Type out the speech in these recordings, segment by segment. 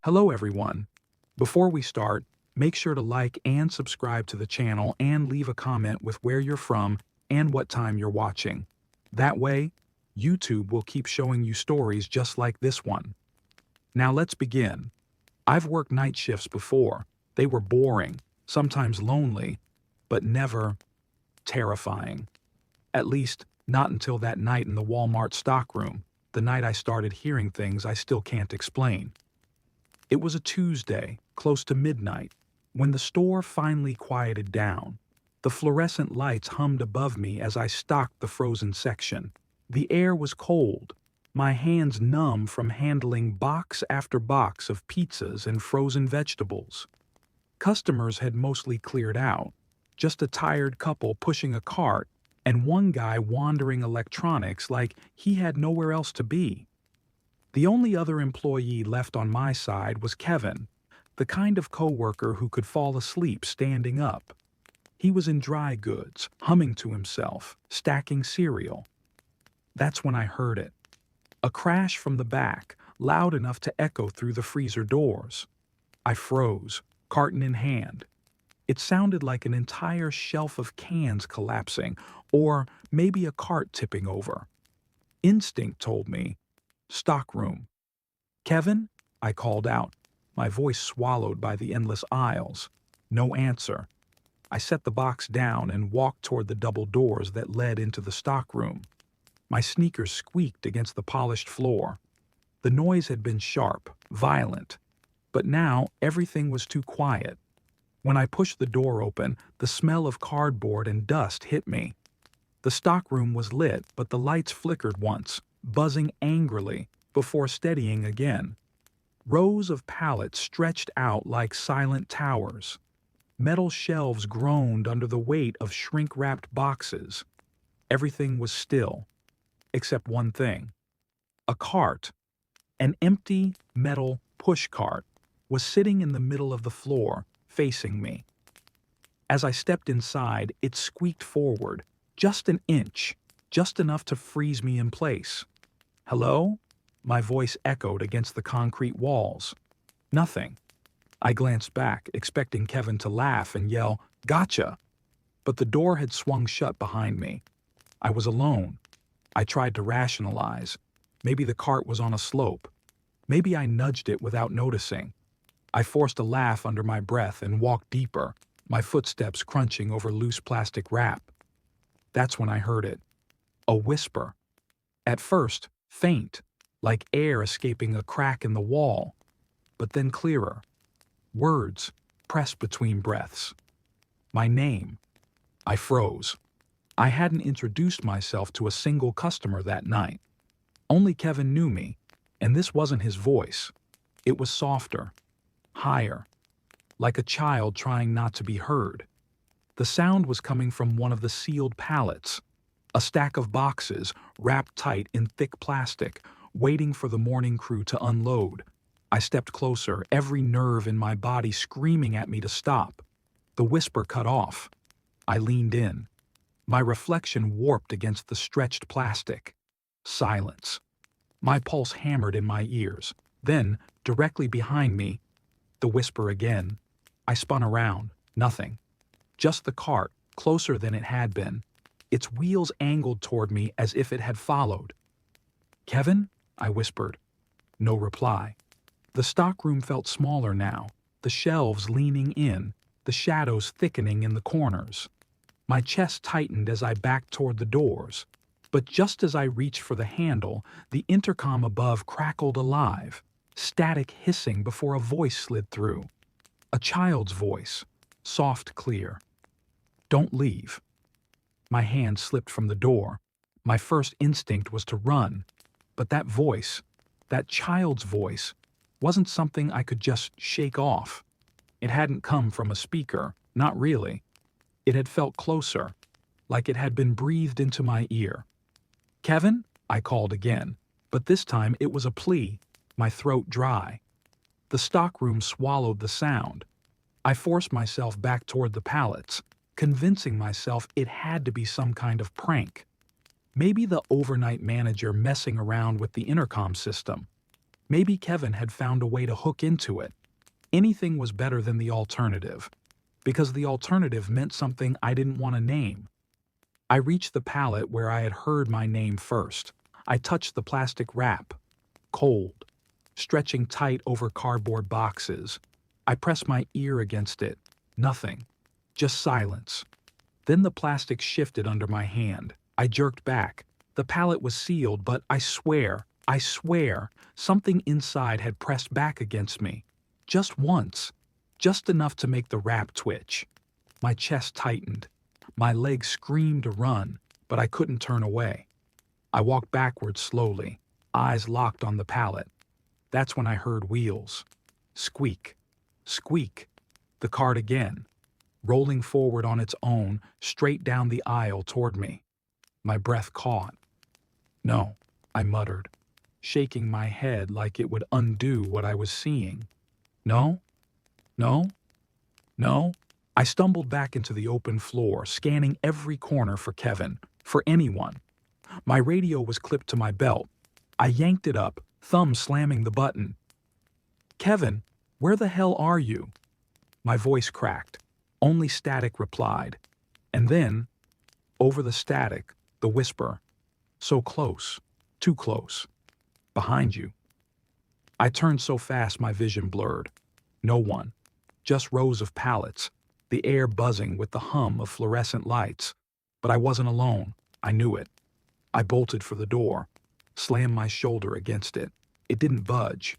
Hello everyone. Before we start, make sure to like and subscribe to the channel and leave a comment with where you're from and what time you're watching. That way, YouTube will keep showing you stories just like this one. Now let's begin. I've worked night shifts before. They were boring, sometimes lonely, but never terrifying. At least, not until that night in the Walmart stockroom, the night I started hearing things I still can't explain. It was a Tuesday, close to midnight, when the store finally quieted down. The fluorescent lights hummed above me as I stocked the frozen section. The air was cold, my hands numb from handling box after box of pizzas and frozen vegetables. Customers had mostly cleared out, just a tired couple pushing a cart and one guy wandering electronics like he had nowhere else to be. The only other employee left on my side was Kevin, the kind of coworker who could fall asleep standing up. He was in dry goods, humming to himself, stacking cereal. That's when I heard it. A crash from the back, loud enough to echo through the freezer doors. I froze, carton in hand. It sounded like an entire shelf of cans collapsing, or maybe a cart tipping over. Instinct told me, "Stockroom." "Kevin?" I called out, my voice swallowed by the endless aisles. No answer. I set the box down and walked toward the double doors that led into the stockroom. My sneakers squeaked against the polished floor. The noise had been sharp, violent, but now everything was too quiet. When I pushed the door open, the smell of cardboard and dust hit me. The stockroom was lit, but the lights flickered once, buzzing angrily, before steadying again. Rows of pallets stretched out like silent towers. Metal shelves groaned under the weight of shrink-wrapped boxes. Everything was still, except one thing. A cart, an empty metal push cart, was sitting in the middle of the floor, facing me. As I stepped inside, it squeaked forward, just an inch, just enough to freeze me in place. "Hello?" My voice echoed against the concrete walls. Nothing. I glanced back, expecting Kevin to laugh and yell, "Gotcha!" But the door had swung shut behind me. I was alone. I tried to rationalize. Maybe the cart was on a slope. Maybe I nudged it without noticing. I forced a laugh under my breath and walked deeper, my footsteps crunching over loose plastic wrap. That's when I heard it. A whisper. At first, faint, like air escaping a crack in the wall, but then clearer. Words pressed between breaths. My name. I froze. I hadn't introduced myself to a single customer that night. Only Kevin knew me, and this wasn't his voice. It was softer, higher, like a child trying not to be heard. The sound was coming from one of the sealed pallets, a stack of boxes wrapped tight in thick plastic, waiting for the morning crew to unload. I stepped closer, every nerve in my body screaming at me to stop. The whisper cut off. I leaned in. My reflection warped against the stretched plastic. Silence. My pulse hammered in my ears. Then, directly behind me, the whisper again. I spun around. Nothing. Just the cart, closer than it had been. Its wheels angled toward me as if it had followed. "Kevin?" I whispered. No reply. The stockroom felt smaller now, the shelves leaning in, the shadows thickening in the corners. My chest tightened as I backed toward the doors, but just as I reached for the handle, the intercom above crackled alive, static hissing before a voice slid through. A child's voice, soft, clear. "Don't leave." My hand slipped from the door. My first instinct was to run, but that voice, that child's voice, wasn't something I could just shake off. It hadn't come from a speaker, not really. It had felt closer, like it had been breathed into my ear. "Kevin?" I called again, but this time it was a plea, my throat dry. The stockroom swallowed the sound. I forced myself back toward the pallets, convincing myself it had to be some kind of prank. Maybe the overnight manager messing around with the intercom system. Maybe Kevin had found a way to hook into it. Anything was better than the alternative, because the alternative meant something I didn't want to name. I reached the pallet where I had heard my name first. I touched the plastic wrap. Cold, stretching tight over cardboard boxes. I pressed my ear against it. Nothing. Just silence. Then the plastic shifted under my hand. I jerked back. The pallet was sealed, but I swear, something inside had pressed back against me. Just once. Just enough to make the wrap twitch. My chest tightened. My legs screamed to run, but I couldn't turn away. I walked backwards slowly, eyes locked on the pallet. That's when I heard wheels. Squeak. Squeak. The cart again, rolling forward on its own, straight down the aisle toward me. My breath caught. No, I muttered, shaking my head like it would undo what I was seeing. No? No? No? I stumbled back into the open floor, scanning every corner for Kevin, for anyone. My radio was clipped to my belt. I yanked it up, thumb slamming the button. Kevin, where the hell are you? My voice cracked. Only static replied. And then, over the static, the whisper. So close. Too close. Behind you. I turned so fast my vision blurred. No one. Just rows of pallets, the air buzzing with the hum of fluorescent lights. But I wasn't alone. I knew it. I bolted for the door, slammed my shoulder against it. It didn't budge.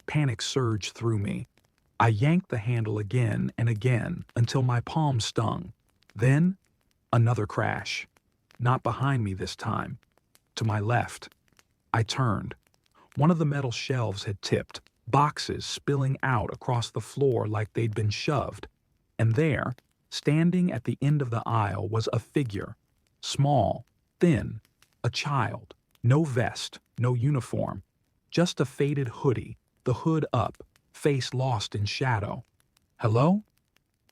Panic surged through me. I yanked the handle again and again until my palm stung. Then, another crash. Not behind me this time. To my left. I turned. One of the metal shelves had tipped, boxes spilling out across the floor like they'd been shoved. And there, standing at the end of the aisle, was a figure. Small, thin, a child. No vest, no uniform. Just a faded hoodie, the hood up, face lost in shadow. Hello?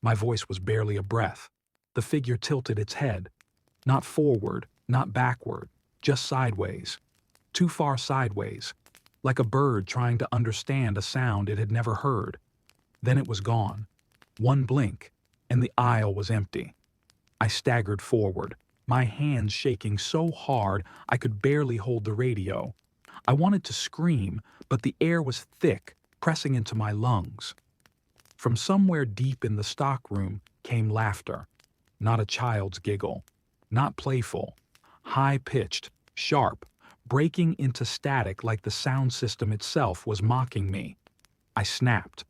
My voice was barely a breath. The figure tilted its head. Not forward, not backward, just sideways. Too far sideways, like a bird trying to understand a sound it had never heard. Then it was gone. One blink, and the aisle was empty. I staggered forward, my hands shaking so hard I could barely hold the radio. I wanted to scream, but the air was thick, pressing into my lungs. From somewhere deep in the stockroom came laughter. Not a child's giggle. Not playful. High-pitched, sharp, breaking into static like the sound system itself was mocking me. I snapped.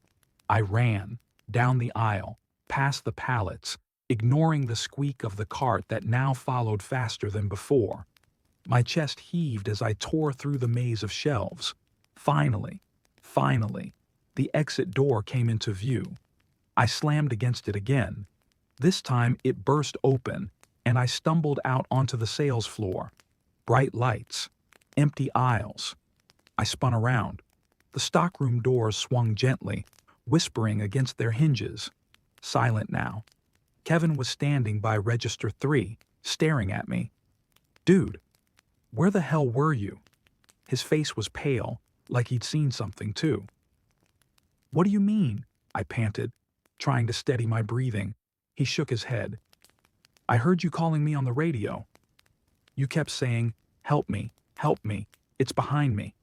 I ran, down the aisle, past the pallets, ignoring the squeak of the cart that now followed faster than before. My chest heaved as I tore through the maze of shelves. Finally, the exit door came into view. I slammed against it again. This time it burst open, and I stumbled out onto the sales floor. Bright lights, empty aisles. I spun around. The stockroom doors swung gently, whispering against their hinges. Silent now. Kevin was standing by register 3, staring at me. Dude, where the hell were you? His face was pale, like he'd seen something too. What do you mean? I panted, trying to steady my breathing. He shook his head. I heard you calling me on the radio. You kept saying, help me, it's behind me.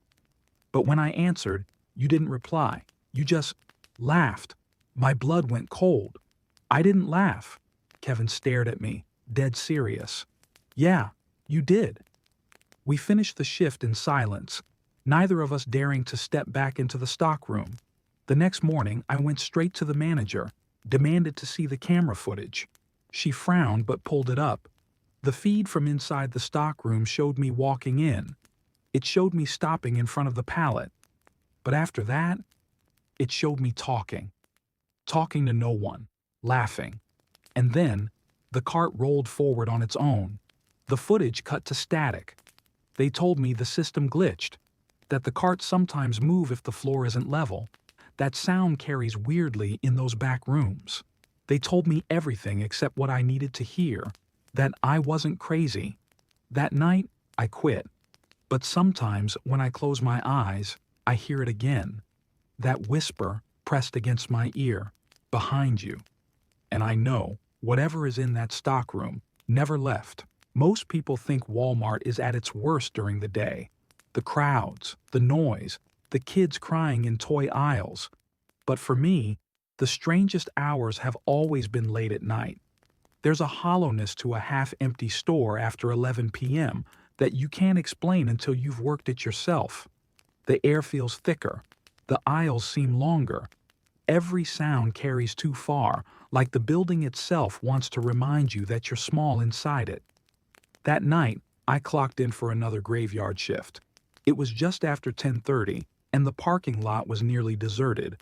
But when I answered, you didn't reply. You just laughed. My blood went cold. I didn't laugh. Kevin stared at me, dead serious. Yeah, you did. We finished the shift in silence, neither of us daring to step back into the stockroom. The next morning, I went straight to the manager, demanded to see the camera footage. She frowned but pulled it up. The feed from inside the stockroom showed me walking in. It showed me stopping in front of the pallet. But after that, it showed me talking to no one, laughing. And then, the cart rolled forward on its own. The footage cut to static. They told me the system glitched, that the carts sometimes move if the floor isn't level, that sound carries weirdly in those back rooms. They told me everything except what I needed to hear, that I wasn't crazy. That night, I quit. But sometimes, when I close my eyes, I hear it again, that whisper pressed against my ear, behind you. And I know, whatever is in that stockroom never left. Most people think Walmart is at its worst during the day. The crowds, the noise, the kids crying in toy aisles. But for me, the strangest hours have always been late at night. There's a hollowness to a half-empty store after 11 p.m. that you can't explain until you've worked it yourself. The air feels thicker. The aisles seem longer. Every sound carries too far, like the building itself wants to remind you that you're small inside it. That night, I clocked in for another graveyard shift. It was just after 10:30, and the parking lot was nearly deserted.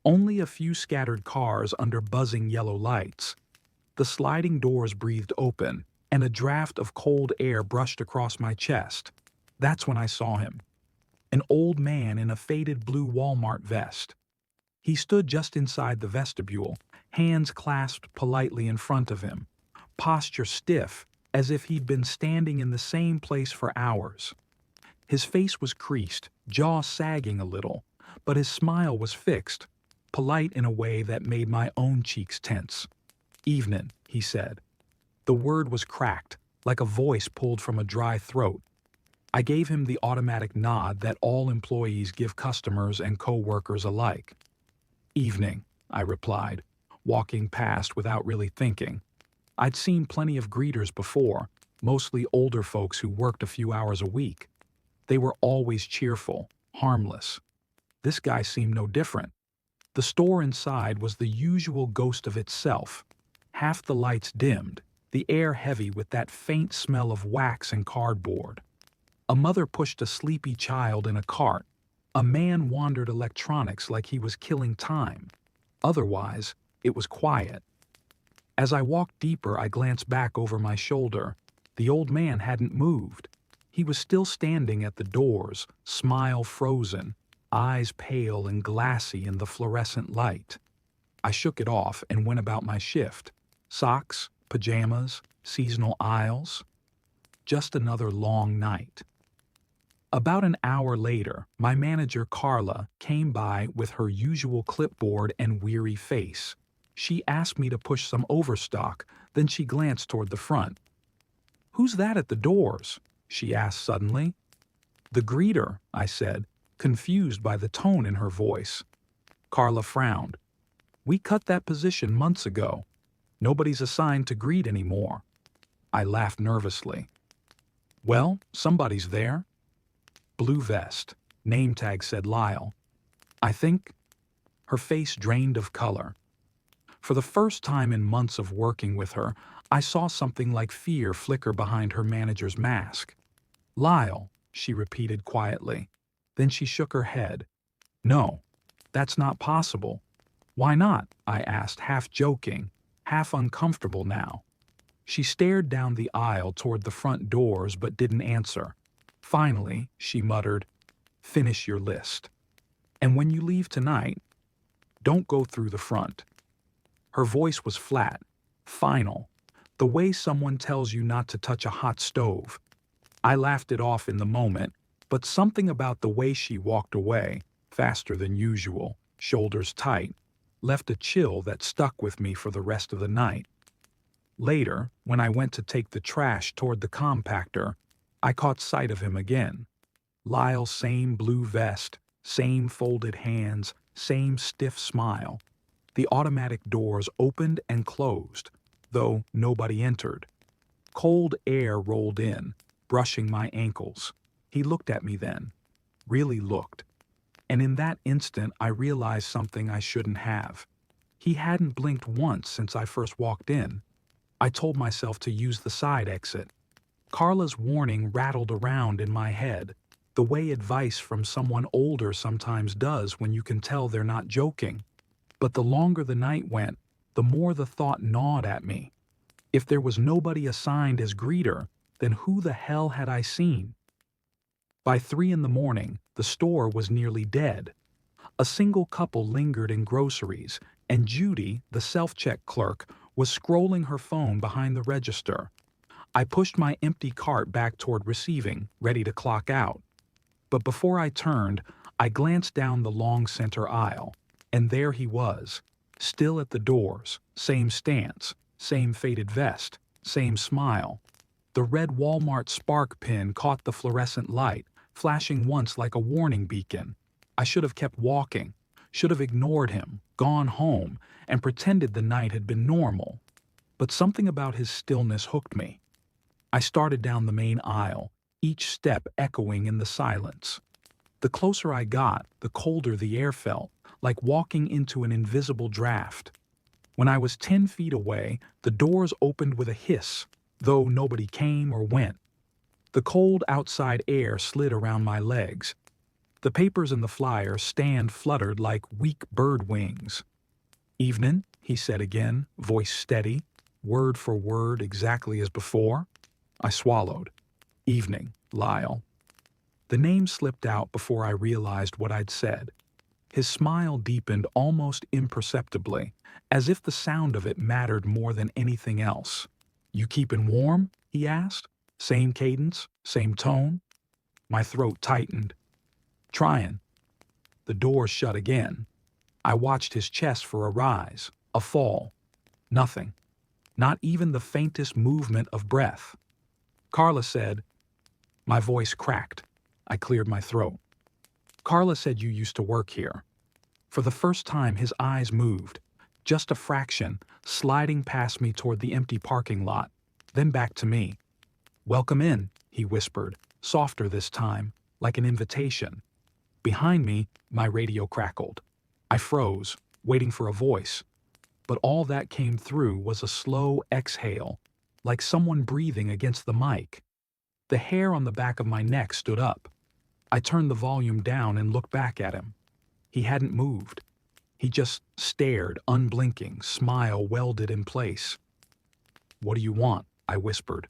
Only a few scattered cars under buzzing yellow lights. The sliding doors breathed open, and a draft of cold air brushed across my chest. That's when I saw him. An old man in a faded blue Walmart vest. He stood just inside the vestibule, hands clasped politely in front of him, posture stiff, as if he'd been standing in the same place for hours. His face was creased, jaw sagging a little, but his smile was fixed, polite in a way that made my own cheeks tense. "Evenin'," he said. The word was cracked, like a voice pulled from a dry throat. I gave him the automatic nod that all employees give customers and co-workers alike. "Evening," I replied, walking past without really thinking. I'd seen plenty of greeters before, mostly older folks who worked a few hours a week. They were always cheerful, harmless. This guy seemed no different. The store inside was the usual ghost of itself. Half the lights dimmed, the air heavy with that faint smell of wax and cardboard. A mother pushed a sleepy child in a cart. A man wandered electronics like he was killing time. Otherwise, it was quiet. As I walked deeper, I glanced back over my shoulder. The old man hadn't moved. He was still standing at the doors, smile frozen, eyes pale and glassy in the fluorescent light. I shook it off and went about my shift. Socks, pajamas, seasonal aisles. Just another long night. About an hour later, my manager Carla came by with her usual clipboard and weary face. She asked me to push some overstock, then she glanced toward the front. "Who's that at the doors?" she asked suddenly. "The greeter," I said, confused by the tone in her voice. Carla frowned. "We cut that position months ago. Nobody's assigned to greet anymore." I laughed nervously. "Well, somebody's there." Blue vest. Name tag said Lyle. "I think—" Her face drained of color. For the first time in months of working with her, I saw something like fear flicker behind her manager's mask. "Lyle," she repeated quietly. Then she shook her head. "No, that's not possible." "Why not?" I asked, half joking, half uncomfortable now. She stared down the aisle toward the front doors but didn't answer. Finally, she muttered, "Finish your list. And when you leave tonight, don't go through the front." Her voice was flat, final, the way someone tells you not to touch a hot stove. I laughed it off in the moment, but something about the way she walked away, faster than usual, shoulders tight, left a chill that stuck with me for the rest of the night. Later, when I went to take the trash toward the compactor, I caught sight of him again. Lyle's same blue vest, same folded hands, same stiff smile. The automatic doors opened and closed, though nobody entered. Cold air rolled in, brushing my ankles. He looked at me then. Really looked. And in that instant I realized something I shouldn't have. He hadn't blinked once since I first walked in. I told myself to use the side exit. Carla's warning rattled around in my head, the way advice from someone older sometimes does when you can tell they're not joking. But the longer the night went, the more the thought gnawed at me. If there was nobody assigned as greeter, then who the hell had I seen? By 3 a.m, the store was nearly dead. A single couple lingered in groceries, and Judy, the self-check clerk, was scrolling her phone behind the register. I pushed my empty cart back toward receiving, ready to clock out. But before I turned, I glanced down the long center aisle, and there he was, still at the doors, same stance, same faded vest, same smile. The red Walmart spark pin caught the fluorescent light, flashing once like a warning beacon. I should have kept walking, should have ignored him, gone home, and pretended the night had been normal. But something about his stillness hooked me. I started down the main aisle, each step echoing in the silence. The closer I got, the colder the air felt, like walking into an invisible draft. When I was 10 feet away, the doors opened with a hiss, though nobody came or went. The cold outside air slid around my legs. The papers in the flyer stand fluttered like weak bird wings. "Evenin'," he said again, voice steady, word for word exactly as before. I swallowed. "Evening, Lyle." The name slipped out before I realized what I'd said. His smile deepened almost imperceptibly, as if the sound of it mattered more than anything else. "You keepin' warm?" he asked. Same cadence, same tone. My throat tightened. "Tryin'." The door shut again. I watched his chest for a rise, a fall. Nothing. Not even the faintest movement of breath. Carla said, my voice cracked. I cleared my throat. "Carla said you used to work here." For the first time, his eyes moved, just a fraction, sliding past me toward the empty parking lot, then back to me. "Welcome in," he whispered, softer this time, like an invitation. Behind me, my radio crackled. I froze, waiting for a voice. But all that came through was a slow exhale, like someone breathing against the mic. The hair on the back of my neck stood up. I turned the volume down and looked back at him. He hadn't moved. He just stared, unblinking, smile welded in place. "What do you want?" I whispered.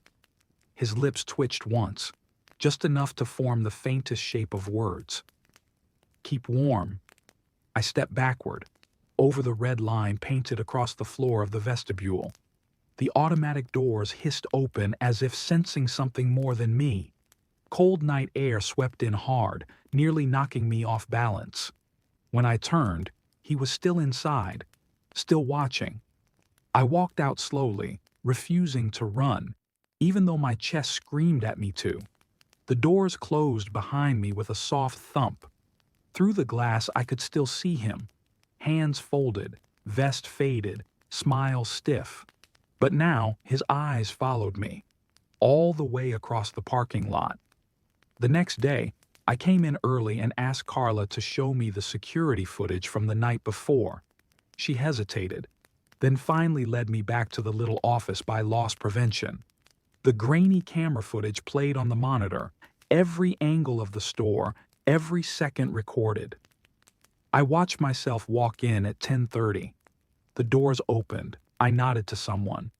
His lips twitched once, just enough to form the faintest shape of words. "Keep warm." I stepped backward, over the red line painted across the floor of the vestibule. The automatic doors hissed open as if sensing something more than me. Cold night air swept in hard, nearly knocking me off balance. When I turned, he was still inside, still watching. I walked out slowly, refusing to run, even though my chest screamed at me to. The doors closed behind me with a soft thump. Through the glass I could still see him, hands folded, vest faded, smile stiff. But now his eyes followed me, all the way across the parking lot. The next day, I came in early and asked Carla to show me the security footage from the night before. She hesitated, then finally led me back to the little office by loss prevention. The grainy camera footage played on the monitor, every angle of the store, every second recorded. I watched myself walk in at 10:30. The doors opened. I nodded to someone.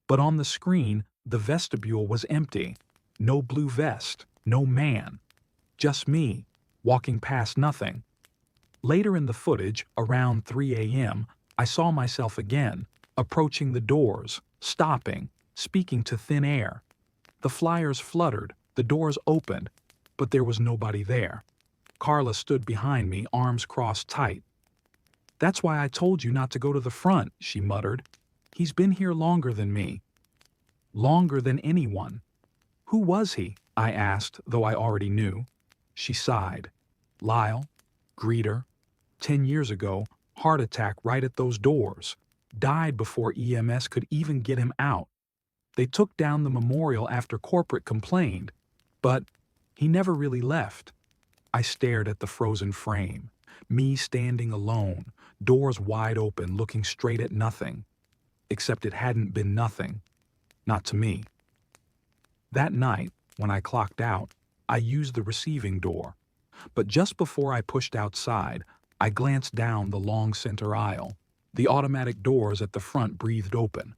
But on the screen, the vestibule was empty. No blue vest, no man. Just me, walking past nothing. Later in the footage, around 3 a.m., I saw myself again, approaching the doors, stopping, speaking to thin air. The flyers fluttered, the doors opened, but there was nobody there. Carla stood behind me, arms crossed tight. "That's why I told you not to go to the front," she muttered. "He's been here longer than me." Longer than anyone. "Who was he?" I asked, though I already knew. She sighed. "Lyle, greeter. 10 years ago, heart attack right at those doors. Died before EMS could even get him out. They took down the memorial after corporate complained, but he never really left." I stared at the frozen frame, me standing alone, doors wide open, looking straight at nothing. Except it hadn't been nothing. Not to me. That night, when I clocked out, I used the receiving door. But just before I pushed outside, I glanced down the long center aisle. The automatic doors at the front breathed open.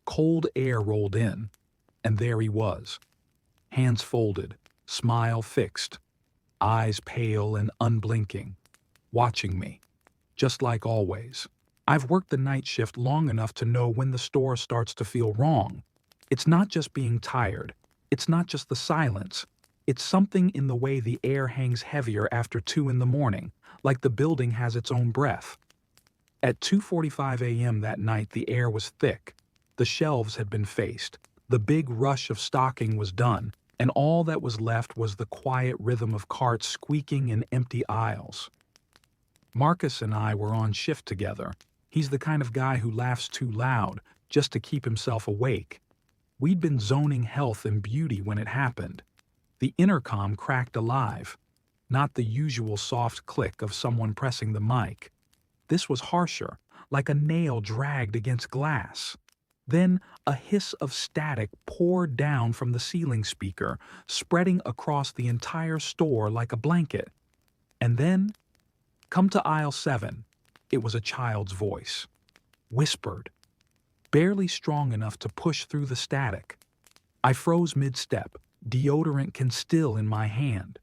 Cold air rolled in, and there he was. Hands folded, smile fixed, eyes pale and unblinking, watching me, just like always. I've worked the night shift long enough to know when the store starts to feel wrong. It's not just being tired. It's not just the silence. It's something in the way the air hangs heavier after 2 in the morning, like the building has its own breath. At 2:45 a.m. that night, the air was thick. The shelves had been faced. The big rush of stocking was done, and all that was left was the quiet rhythm of carts squeaking in empty aisles. Marcus and I were on shift together. He's the kind of guy who laughs too loud just to keep himself awake. We'd been zoning health and beauty when it happened. The intercom cracked alive, not the usual soft click of someone pressing the mic. This was harsher, like a nail dragged against glass. Then a hiss of static poured down from the ceiling speaker, spreading across the entire store like a blanket. And then, "Come to aisle 7. It was a child's voice. Whispered, barely strong enough to push through the static. I froze mid-step, deodorant can still in my hand.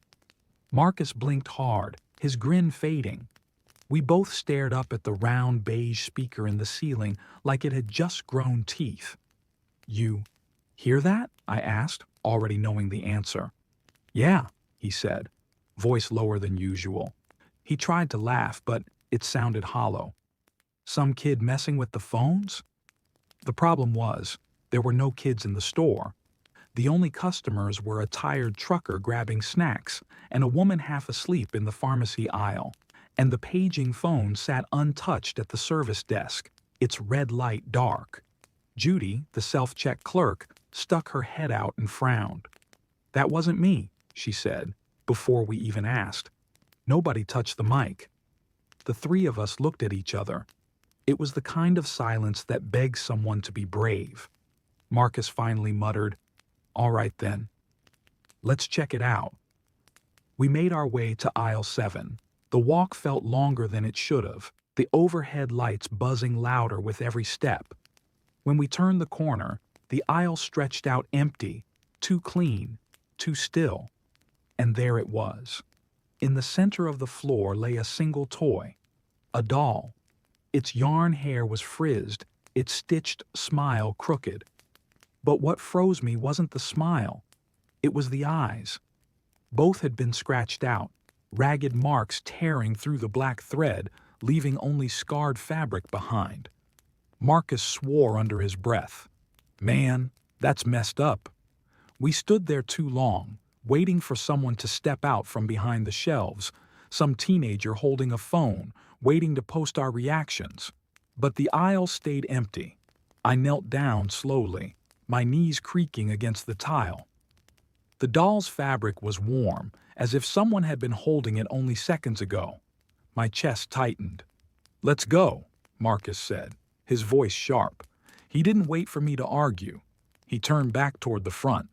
Marcus blinked hard, his grin fading. We both stared up at the round beige speaker in the ceiling like it had just grown teeth. "You hear that?" I asked, already knowing the answer. "Yeah," he said, voice lower than usual. He tried to laugh, but it sounded hollow. "Some kid messing with the phones?" The problem was, there were no kids in the store. The only customers were a tired trucker grabbing snacks and a woman half asleep in the pharmacy aisle. And the paging phone sat untouched at the service desk, its red light dark. Judy, the self-check clerk, stuck her head out and frowned. "That wasn't me," she said, before we even asked. Nobody touched the mic. The three of us looked at each other. It was the kind of silence that begs someone to be brave. Marcus finally muttered, "All right then. Let's check it out." We made our way to aisle 7. The walk felt longer than it should have, the overhead lights buzzing louder with every step. When we turned the corner, the aisle stretched out empty, too clean, too still. And there it was. In the center of the floor lay a single toy, a doll. Its yarn hair was frizzed, its stitched smile crooked. But what froze me wasn't the smile. It was the eyes. Both had been scratched out, ragged marks tearing through the black thread, leaving only scarred fabric behind. Marcus swore under his breath. "Man, that's messed up." We stood there too long, waiting for someone to step out from behind the shelves, some teenager holding a phone, waiting to post our reactions. But the aisle stayed empty. I knelt down slowly, my knees creaking against the tile. The doll's fabric was warm, as if someone had been holding it only seconds ago. My chest tightened. "Let's go," Marcus said, his voice sharp. He didn't wait for me to argue. He turned back toward the front.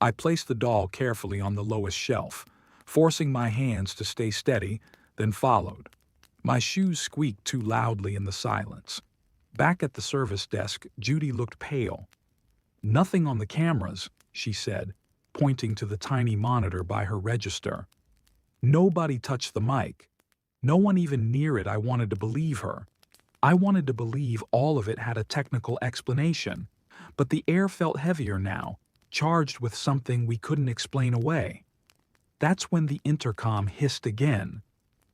I placed the doll carefully on the lowest shelf, forcing my hands to stay steady, then followed. My shoes squeaked too loudly in the silence. Back at the service desk, Judy looked pale. "Nothing on the cameras," she said, pointing to the tiny monitor by her register. Nobody touched the mic. No one even near it. I wanted to believe her. I wanted to believe all of it had a technical explanation. But the air felt heavier now, charged with something we couldn't explain away. That's when the intercom hissed again.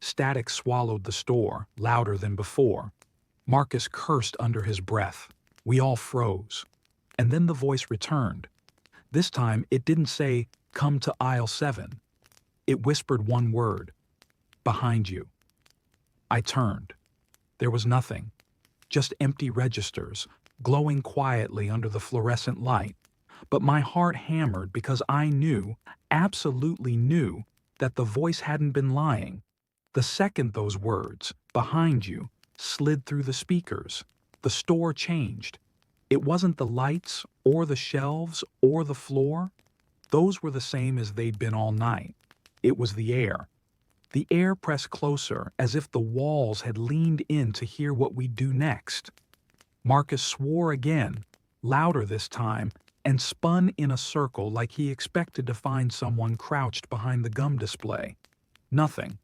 Static swallowed the store, louder than before. Marcus cursed under his breath. We all froze. And then the voice returned. This time, it didn't say, "Come to aisle 7. It whispered one word, "Behind you." I turned. There was nothing. Just empty registers, glowing quietly under the fluorescent light. But my heart hammered because I knew, absolutely knew, that the voice hadn't been lying. The second those words, "behind you," slid through the speakers, the store changed. It wasn't the lights, or the shelves, or the floor. Those were the same as they'd been all night. It was the air. The air pressed closer, as if the walls had leaned in to hear what we'd do next. Marcus swore again, louder this time, and spun in a circle like he expected to find someone crouched behind the gum display. Nothing.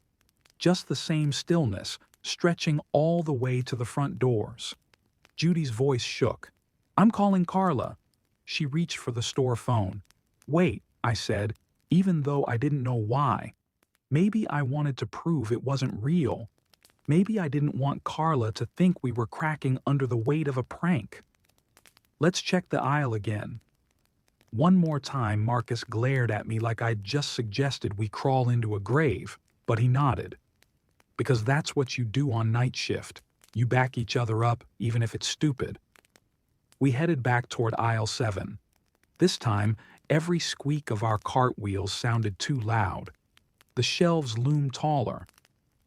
Just the same stillness, stretching all the way to the front doors. Judy's voice shook. "I'm calling Carla." She reached for the store phone. "Wait," I said, even though I didn't know why. Maybe I wanted to prove it wasn't real. Maybe I didn't want Carla to think we were cracking under the weight of a prank. Let's check the aisle again. One more time, Marcus glared at me like I'd just suggested we crawl into a grave, but he nodded. Because that's what you do on night shift. You back each other up, even if it's stupid. We headed back toward aisle 7. This time, every squeak of our cartwheels sounded too loud. The shelves loomed taller.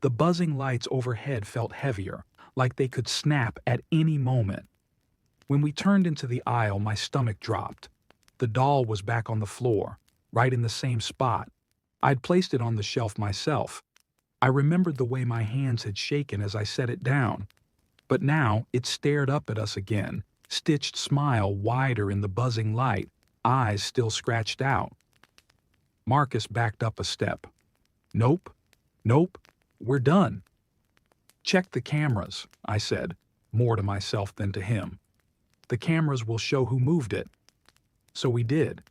The buzzing lights overhead felt heavier, like they could snap at any moment. When we turned into the aisle, my stomach dropped. The doll was back on the floor, right in the same spot. I'd placed it on the shelf myself. I remembered the way my hands had shaken as I set it down. But now it stared up at us again, stitched smile wider in the buzzing light, eyes still scratched out. Marcus backed up a step. Nope, nope, we're done. Check the cameras, I said, more to myself than to him. The cameras will show who moved it. So we did.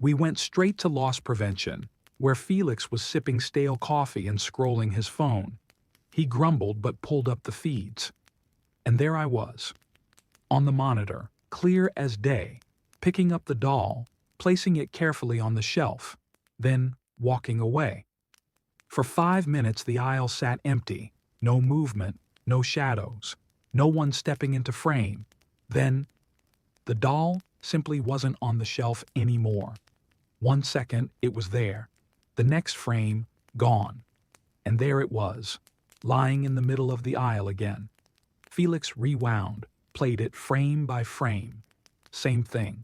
We went straight to loss prevention, where Felix was sipping stale coffee and scrolling his phone. He grumbled but pulled up the feeds. And there I was, on the monitor, clear as day, picking up the doll, placing it carefully on the shelf, then walking away. For 5 minutes the aisle sat empty, no movement, no shadows, no one stepping into frame. Then, the doll simply wasn't on the shelf anymore. 1 second it was there, the next frame gone. And there it was, lying in the middle of the aisle again. Felix rewound, played it frame by frame. Same thing.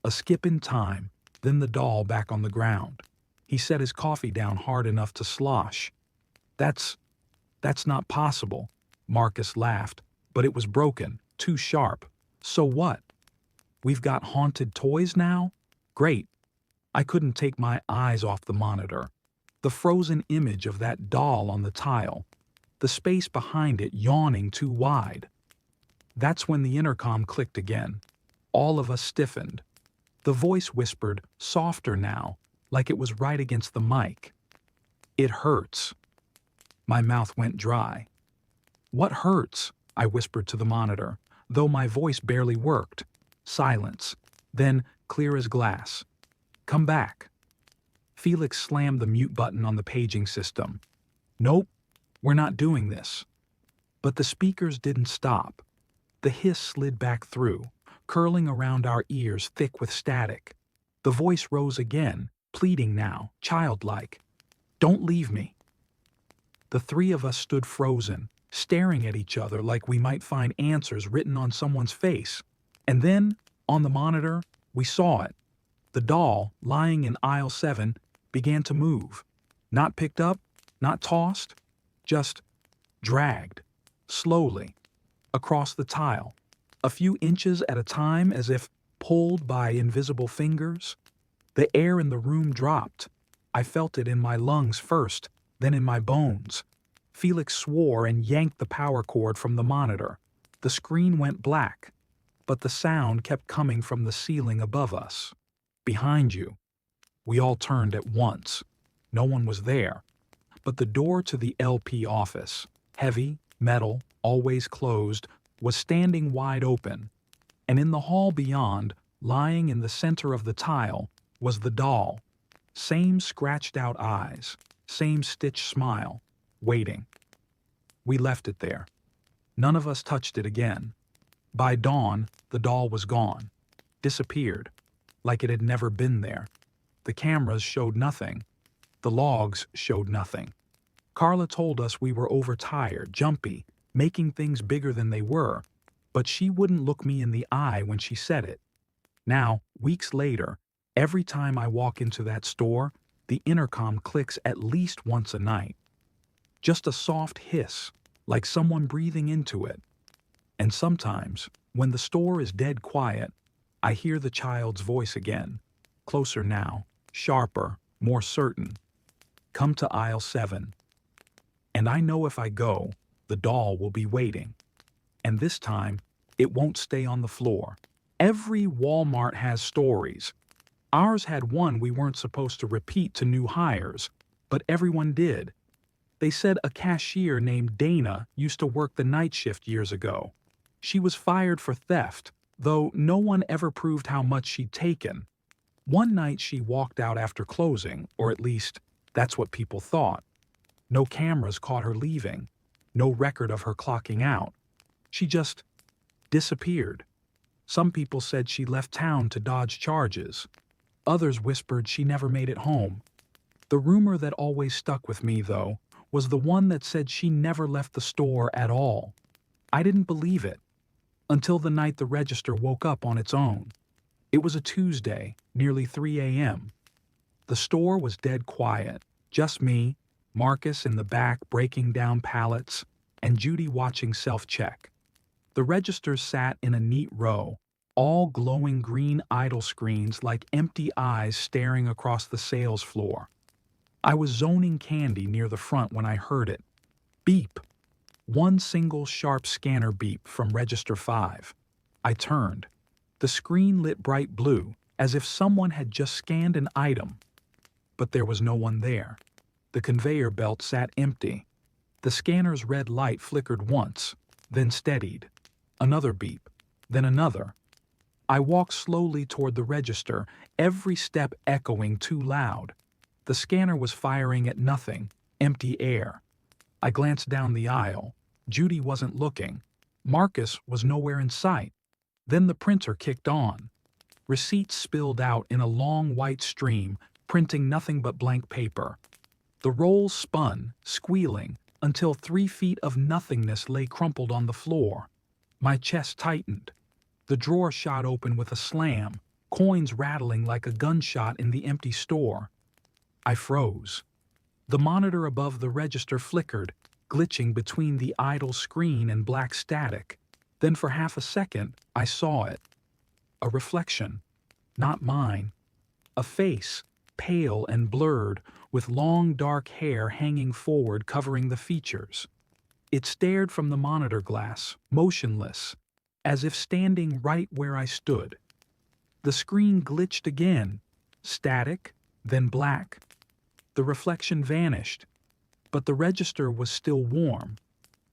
A skip in time, then the doll back on the ground. He set his coffee down hard enough to slosh. That's not possible, Marcus laughed, but it was broken, too sharp. So what? We've got haunted toys now? Great. I couldn't take my eyes off the monitor. The frozen image of that doll on the tile. The space behind it yawning too wide. That's when the intercom clicked again. All of us stiffened. The voice whispered, softer now, like it was right against the mic. It hurts. My mouth went dry. What hurts? I whispered to the monitor, though my voice barely worked. Silence. Then, clear as glass. Come back. Felix slammed the mute button on the paging system. Nope, we're not doing this. But the speakers didn't stop. The hiss slid back through, curling around our ears thick with static. The voice rose again, pleading now, childlike. Don't leave me. The three of us stood frozen, staring at each other like we might find answers written on someone's face. And then, on the monitor, we saw it. The doll, lying in aisle 7, began to move. Not picked up, not tossed, just dragged, slowly, across the tile, a few inches at a time as if pulled by invisible fingers. The air in the room dropped. I felt it in my lungs first, then in my bones. Felix swore and yanked the power cord from the monitor. The screen went black, but the sound kept coming from the ceiling above us. Behind you. We all turned at once. No one was there. But the door to the LP office, heavy, metal, always closed, was standing wide open. And in the hall beyond, lying in the center of the tile, was the doll. Same scratched-out eyes, same stitched smile, waiting. We left it there. None of us touched it again. By dawn, the doll was gone, disappeared, like it had never been there. The cameras showed nothing. The logs showed nothing. Carla told us we were overtired, jumpy, making things bigger than they were, but she wouldn't look me in the eye when she said it. Now, weeks later, every time I walk into that store, the intercom clicks at least once a night. Just a soft hiss, like someone breathing into it. And sometimes, when the store is dead quiet, I hear the child's voice again, closer now, sharper, more certain. Come to aisle 7. And I know if I go, the doll will be waiting. And this time, it won't stay on the floor. Every Walmart has stories. Ours had one we weren't supposed to repeat to new hires, but everyone did. They said a cashier named Dana used to work the night shift years ago. She was fired for theft, though no one ever proved how much she'd taken. One night she walked out after closing, or at least, that's what people thought. No cameras caught her leaving. No record of her clocking out. She just disappeared. Some people said she left town to dodge charges. Others whispered she never made it home. The rumor that always stuck with me, though, was the one that said she never left the store at all. I didn't believe it, until the night the register woke up on its own. It was a Tuesday, nearly 3 a.m. The store was dead quiet, just me, Marcus in the back breaking down pallets, and Judy watching self-check. The registers sat in a neat row, all glowing green idle screens like empty eyes staring across the sales floor. I was zoning candy near the front when I heard it. Beep. One single sharp scanner beep from Register 5. I turned. The screen lit bright blue, as if someone had just scanned an item. But there was no one there. The conveyor belt sat empty. The scanner's red light flickered once, then steadied. Another beep, then another. I walked slowly toward the register, every step echoing too loud. The scanner was firing at nothing, empty air. I glanced down the aisle. Judy wasn't looking. Marcus was nowhere in sight. Then the printer kicked on. Receipts spilled out in a long white stream, printing nothing but blank paper. The rolls spun, squealing, until 3 feet of nothingness lay crumpled on the floor. My chest tightened. The drawer shot open with a slam, coins rattling like a gunshot in the empty store. I froze. The monitor above the register flickered, glitching between the idle screen and black static. Then for half a second, I saw it. A reflection. Not mine. A face, pale and blurred, with long dark hair hanging forward covering the features. It stared from the monitor glass, motionless, as if standing right where I stood. The screen glitched again, static, then black. The reflection vanished, but the register was still warm,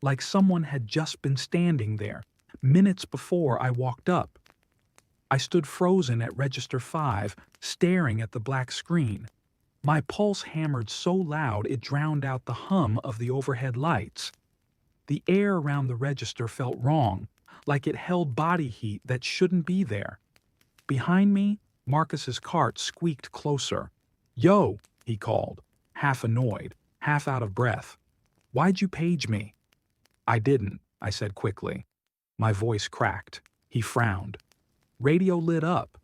like someone had just been standing there, minutes before I walked up. I stood frozen at Register 5, staring at the black screen. My pulse hammered so loud it drowned out the hum of the overhead lights. The air around the register felt wrong, like it held body heat that shouldn't be there. Behind me, Marcus's cart squeaked closer. "Yo," he called, half annoyed, half out of breath. "Why'd you page me?" "I didn't," I said quickly. My voice cracked. He frowned. Radio lit up.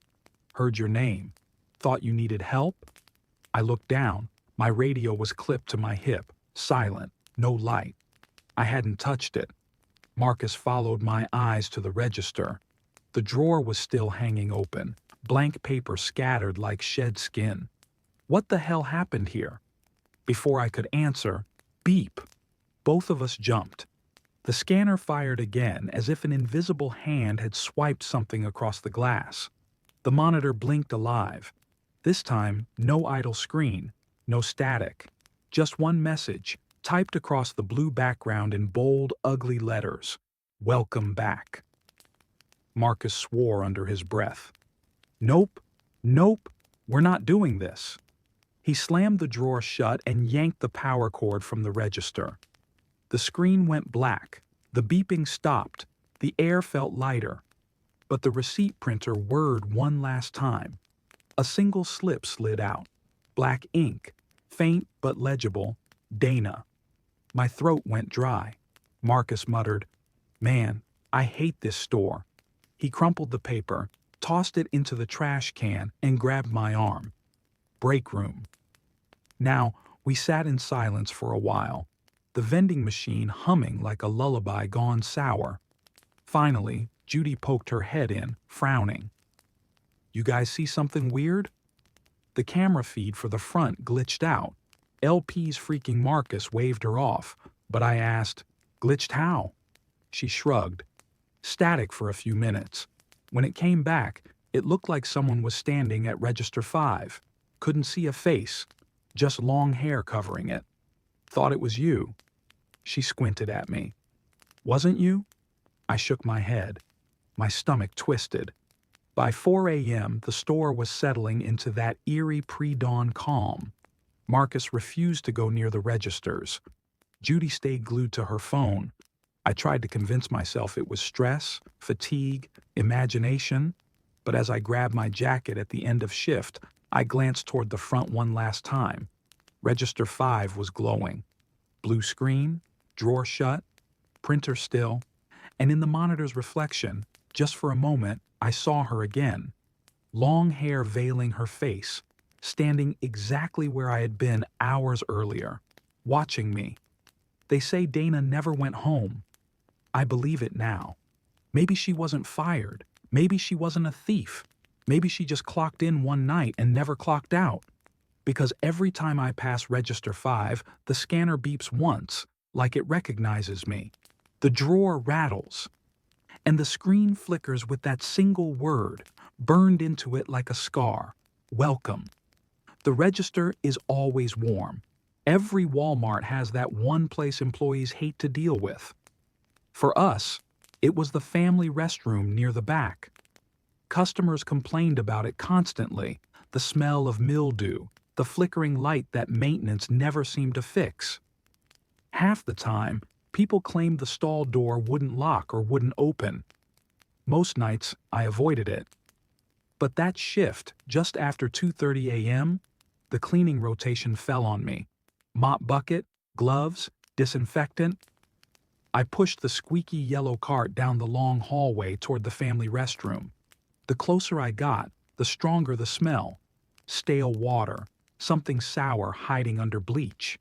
"Heard your name. Thought you needed help?" I looked down. My radio was clipped to my hip, silent, no light. I hadn't touched it. Marcus followed my eyes to the register. The drawer was still hanging open, blank paper scattered like shed skin. What the hell happened here? Before I could answer, beep. Both of us jumped. The scanner fired again as if an invisible hand had swiped something across the glass. The monitor blinked alive. This time, no idle screen, no static. Just one message, typed across the blue background in bold, ugly letters. "Welcome back." Marcus swore under his breath. "Nope, nope, we're not doing this." He slammed the drawer shut and yanked the power cord from the register. The screen went black. The beeping stopped. The air felt lighter. But the receipt printer whirred one last time. A single slip slid out. Black ink, faint but legible, Dana. My throat went dry. Marcus muttered, "Man, I hate this store." He crumpled the paper, tossed it into the trash can, and grabbed my arm. Breakroom. Now, we sat in silence for a while, the vending machine humming like a lullaby gone sour. Finally, Judy poked her head in, frowning. "You guys see something weird?" The camera feed for the front glitched out. LP's freaking Marcus waved her off, but I asked, "Glitched how?" She shrugged. Static for a few minutes. When it came back, It looked like someone was standing at register 5. Couldn't see a face, just long hair covering it. Thought it was you. She squinted at me. Wasn't you? I shook my head. My stomach twisted. By 4 a.m., the store was settling into that eerie pre-dawn calm. Marcus refused to go near the registers. Judy stayed glued to her phone. I tried to convince myself it was stress, fatigue, imagination, but as I grabbed my jacket at the end of shift, I glanced toward the front one last time. Register 5 was glowing. Blue screen, drawer shut, printer still, and in the monitor's reflection, just for a moment, I saw her again. Long hair veiling her face, standing exactly where I had been hours earlier, watching me. They say Dana never went home. I believe it now. Maybe she wasn't fired. Maybe she wasn't a thief. Maybe she just clocked in one night and never clocked out. Because every time I pass register 5, the scanner beeps once, like it recognizes me. The drawer rattles, and the screen flickers with that single word, burned into it like a scar. Welcome. The register is always warm. Every Walmart has that one place employees hate to deal with. For us, it was the family restroom near the back. Customers complained about it constantly, the smell of mildew, the flickering light that maintenance never seemed to fix. Half the time, people claimed the stall door wouldn't lock or wouldn't open. Most nights, I avoided it. But that shift, just after 2:30 a.m., the cleaning rotation fell on me. Mop bucket, gloves, disinfectant. I pushed the squeaky yellow cart down the long hallway toward the family restroom. The closer I got, the stronger the smell. Stale water, something sour hiding under bleach.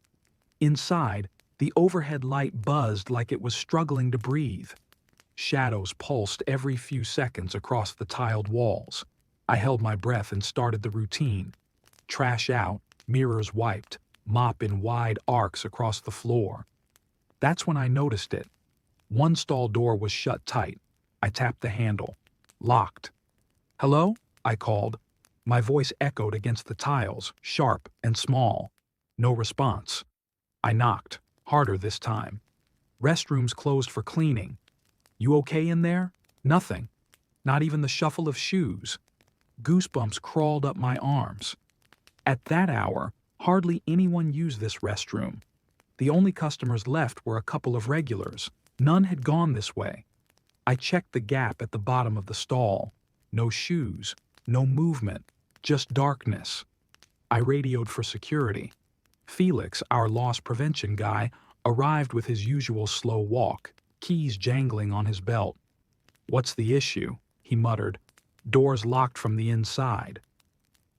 Inside, the overhead light buzzed like it was struggling to breathe. Shadows pulsed every few seconds across the tiled walls. I held my breath and started the routine. Trash out, mirrors wiped, mop in wide arcs across the floor. That's when I noticed it. One stall door was shut tight. I tapped the handle. Locked. "Hello?" I called. My voice echoed against the tiles, sharp and small. No response. I knocked, harder this time. "Restrooms closed for cleaning. You okay in there?" Nothing. Not even the shuffle of shoes. Goosebumps crawled up my arms. At that hour, hardly anyone used this restroom. The only customers left were a couple of regulars. None had gone this way. I checked the gap at the bottom of the stall. No shoes, no movement, just darkness. I radioed for security. Felix, our loss prevention guy, arrived with his usual slow walk, keys jangling on his belt. "What's the issue?" he muttered. "Doors locked from the inside."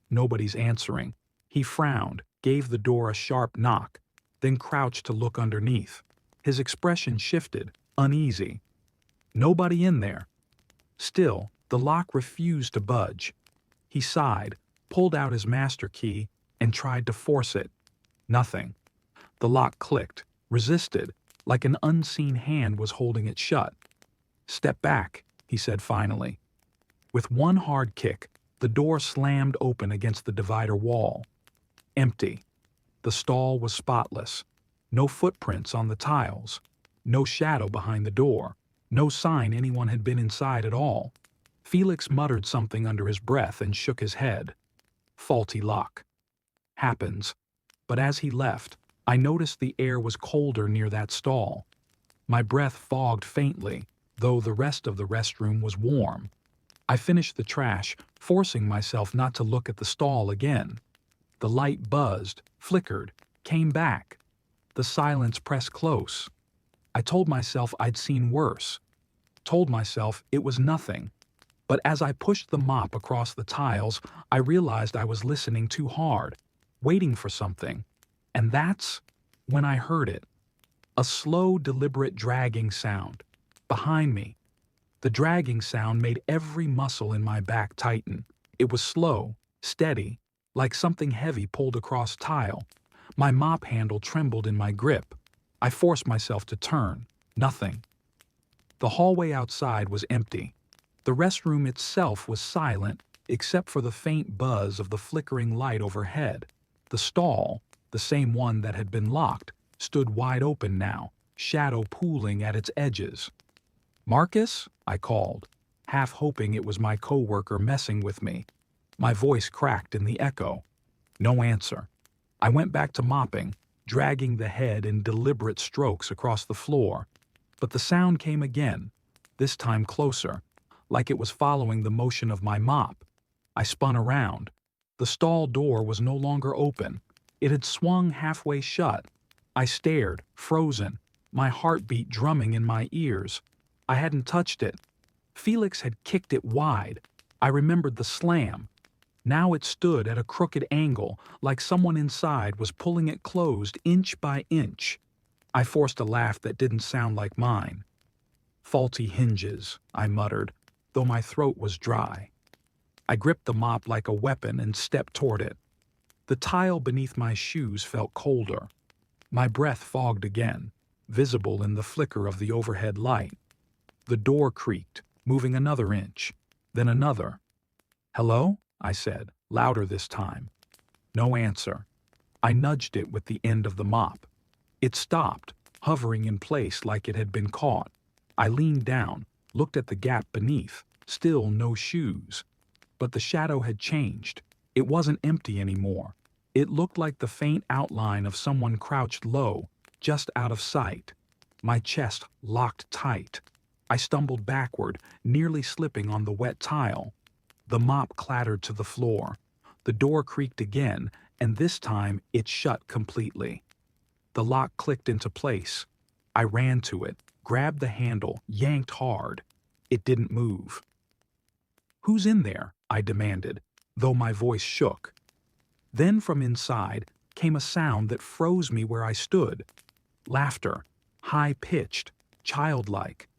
Nobody's answering. He frowned, gave the door a sharp knock, then crouched to look underneath. His expression shifted, uneasy. Nobody in there. Still, the lock refused to budge. He sighed, pulled out his master key, and tried to force it. Nothing. The lock clicked, resisted, like an unseen hand was holding it shut. "Step back," he said finally. With one hard kick, the door slammed open against the divider wall. Empty. The stall was spotless. No footprints on the tiles. No shadow behind the door. No sign anyone had been inside at all. Felix muttered something under his breath and shook his head. Faulty lock. Happens. But as he left, I noticed the air was colder near that stall. My breath fogged faintly, though the rest of the restroom was warm. I finished the trash, forcing myself not to look at the stall again. The light buzzed, flickered, came back. The silence pressed close. I told myself I'd seen worse. Told myself it was nothing. But as I pushed the mop across the tiles, I realized I was listening too hard, waiting for something. And that's when I heard it. A slow, deliberate dragging sound. Behind me. The dragging sound made every muscle in my back tighten. It was slow, steady, like something heavy pulled across tile. My mop handle trembled in my grip. I forced myself to turn. Nothing. The hallway outside was empty. The restroom itself was silent, except for the faint buzz of the flickering light overhead. The stall, the same one that had been locked, stood wide open now, shadow pooling at its edges. "Marcus?" I called, half hoping it was my coworker messing with me. My voice cracked in the echo. No answer. I went back to mopping, dragging the head in deliberate strokes across the floor. But the sound came again, this time closer, like it was following the motion of my mop. I spun around. The stall door was no longer open. It had swung halfway shut. I stared, frozen, my heartbeat drumming in my ears. I hadn't touched it. Felix had kicked it wide. I remembered the slam. Now it stood at a crooked angle, like someone inside was pulling it closed inch by inch. I forced a laugh that didn't sound like mine. "Faulty hinges," I muttered, though my throat was dry. I gripped the mop like a weapon and stepped toward it. The tile beneath my shoes felt colder. My breath fogged again, visible in the flicker of the overhead light. The door creaked, moving another inch, then another. "Hello?" I said, louder this time. No answer. I nudged it with the end of the mop. It stopped, hovering in place like it had been caught. I leaned down, looked at the gap beneath, still no shoes. But the shadow had changed. It wasn't empty anymore. It looked like the faint outline of someone crouched low, just out of sight. My chest locked tight. I stumbled backward, nearly slipping on the wet tile. The mop clattered to the floor. The door creaked again, and this time it shut completely. The lock clicked into place. I ran to it, grabbed the handle, yanked hard. It didn't move. "Who's in there?" I demanded, though my voice shook. Then from inside came a sound that froze me where I stood. Laughter, high-pitched, childlike,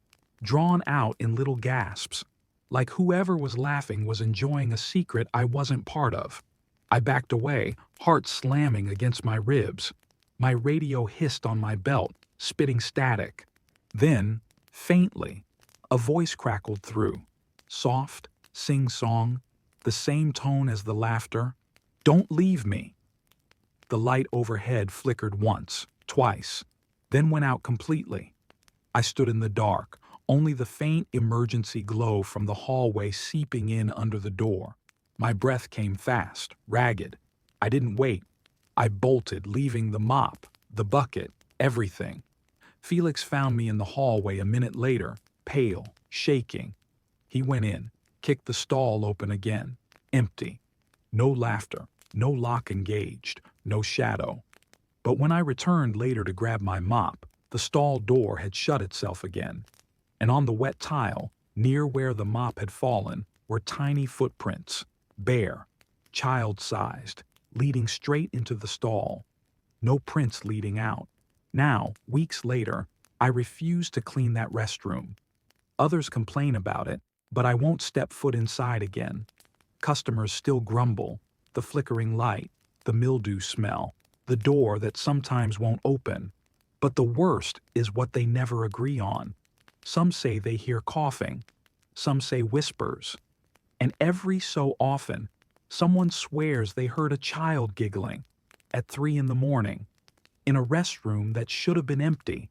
drawn out in little gasps, like whoever was laughing was enjoying a secret I wasn't part of. I backed away, heart slamming against my ribs. My radio hissed on my belt, spitting static. Then, faintly, a voice crackled through. Soft, sing-song, the same tone as the laughter. "Don't leave me." The light overhead flickered once, twice, then went out completely. I stood in the dark, only the faint emergency glow from the hallway seeping in under the door. My breath came fast, ragged. I didn't wait. I bolted, leaving the mop, the bucket, everything. Felix found me in the hallway a minute later, pale, shaking. He went in, kicked the stall open again. Empty. No laughter, no lock engaged, no shadow. But when I returned later to grab my mop, the stall door had shut itself again. And on the wet tile, near where the mop had fallen, were tiny footprints, bare, child-sized, leading straight into the stall. No prints leading out. Now, weeks later, I refuse to clean that restroom. Others complain about it, but I won't step foot inside again. Customers still grumble, the flickering light, the mildew smell, the door that sometimes won't open. But the worst is what they never agree on. Some say they hear coughing, some say whispers, and every so often, someone swears they heard a child giggling at 3 in the morning in a restroom that should have been empty.